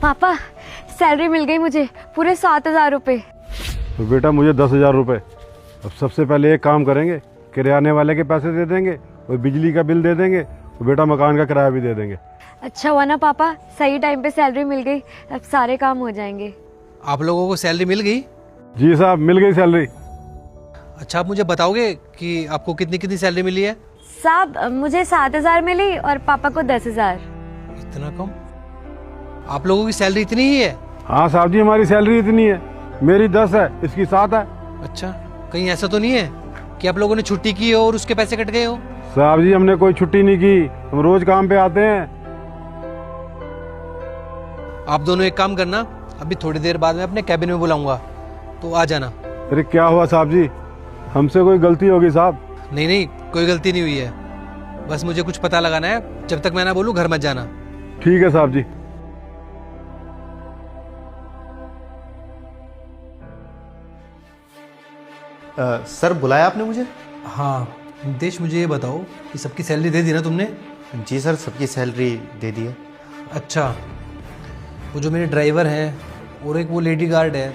पापा सैलरी मिल गई मुझे, पूरे 7,000 रुपये। तो बेटा मुझे 10,000 रुपये। अब सबसे पहले एक काम करेंगे, किराने वाले के पैसे दे देंगे और बिजली का बिल दे देंगे और बेटा मकान का किराया भी दे देंगे। अच्छा हुआ ना पापा, सही टाइम पे सैलरी मिल गई, अब सारे काम हो जाएंगे। आप लोगों को सैलरी मिल गई? जी साहब, मिल गई सैलरी। अच्छा, आप मुझे बताओगे कि आपको कितनी कितनी सैलरी मिली है? साहब मुझे 7,000 मिली और पापा को 10,000। इतना कम? आप लोगों की सैलरी इतनी ही है? हाँ साहब जी, हमारी सैलरी इतनी है। मेरी 10 है, इसकी 7 है। अच्छा, कहीं ऐसा तो नहीं है कि आप लोगों ने छुट्टी की हो और उसके पैसे कट गए हो? साहब जी, हमने कोई छुट्टी नहीं की, हम रोज काम पे आते हैं। आप दोनों एक काम करना, अभी थोड़ी देर बाद मैं अपने कैबिन में बुलाऊंगा, तो आ जाना। अरे क्या हुआ साहब जी, हमसे कोई गलती होगी साहब? नहीं नहीं, कोई गलती नहीं हुई है, बस मुझे कुछ पता लगाना है। जब तक मैं ना बोलूं घर मत जाना। ठीक है साहब जी। सर बुलाया आपने मुझे? हाँ नितेश, मुझे ये बताओ कि सबकी सैलरी दे दी ना तुमने? जी सर, सबकी सैलरी दे दी है। अच्छा, वो जो मेरे ड्राइवर हैं और एक वो लेडी गार्ड है,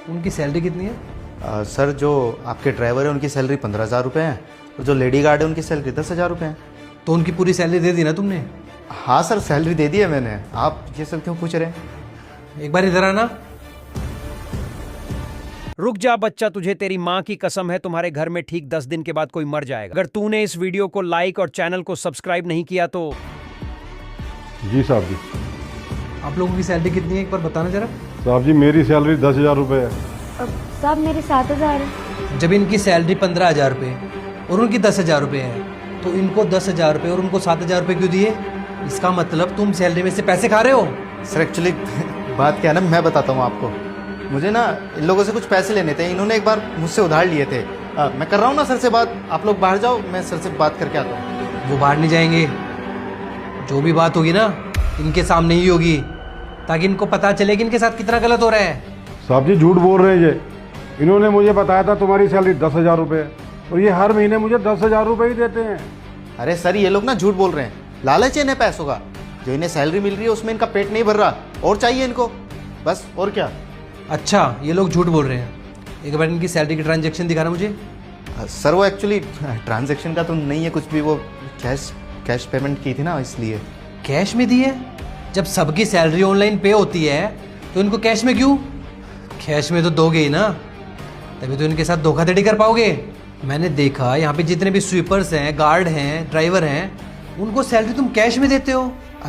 उनकी सैलरी कितनी है? सर जो आपके ड्राइवर है उनकी सैलरी 15,000 रुपये है और जो लेडी गार्ड है उनकी सैलरी 10,000 रुपये है। तो उनकी पूरी सैलरी दे दी ना तुमने? हाँ सर, सैलरी दे दी है मैंने। आप ये सब क्यों पूछ रहे हैं? एक बार इधर आना। रुक जा बच्चा, तुझे तेरी माँ की कसम है, तुम्हारे घर में ठीक 10 दिन के बाद कोई मर जाएगा। अगर तूने इस वीडियो को लाइक और चैनल को सब्सक्राइब नहीं किया तो। जी साहब जी। आप लोगों की सैलरी कितनी है एक बार बताना जरा। साहब जी, मेरी सैलरी 10,000 रुपये है। साहब मेरे 7,000 है। जब इनकी सैलरी 15,000 रुपये और उनकी 10,000 रुपये है, तो इनको 10,000 रुपये और उनको 7,000 रुपये क्यों दिए? इसका मतलब तुम सैलरी में से पैसे खा रहे हो। सर एक्चुअली बात क्या है ना, मैं बताता हूँ आपको। मुझे ना इन लोगों से कुछ पैसे लेने थे, इन्होंने एक बार मुझसे उधार लिए थे। मैं कर रहा हूँ ना सर से बात, आप लोग बाहर जाओ, मैं सर से बात करके आता हूँ। वो बाहर नहीं जाएंगे, जो भी बात होगी ना इनके सामने ही होगी, ताकि इनको पता चले कि इनके साथ कितना गलत हो रहा है। साहब जी झूठ बोल रहे हैं ये। इन्होंने मुझे बताया था तुम्हारी सैलरी 10,000 रुपये है और ये हर महीने मुझे 10,000 रुपये ही देते हैं। अरे सर, ये लोग ना झूठ बोल रहे हैं, लालच है इन्हें पैसों का। जो इन्हें सैलरी मिल रही है उसमें इनका पेट नहीं भर रहा, और चाहिए इनको, बस और क्या। अच्छा, ये लोग झूठ बोल रहे हैं। एक बार इनकी सैलरी की ट्रांजैक्शन दिखाना मुझे। सर वो एक्चुअली ट्रांजैक्शन का तो नहीं है कुछ भी, वो कैश पेमेंट की थी ना, इसलिए। कैश में दी है? जब सबकी सैलरी ऑनलाइन पे होती है तो इनको कैश में क्यों? कैश में तो दोगे ही ना, तभी तो इनके साथ धोखाधड़ी कर पाओगे। मैंने देखा यहाँ पे जितने भी स्वीपर्स हैं, गार्ड हैं, ड्राइवर हैं, उनको सैलरी तुम कैश में देते हो।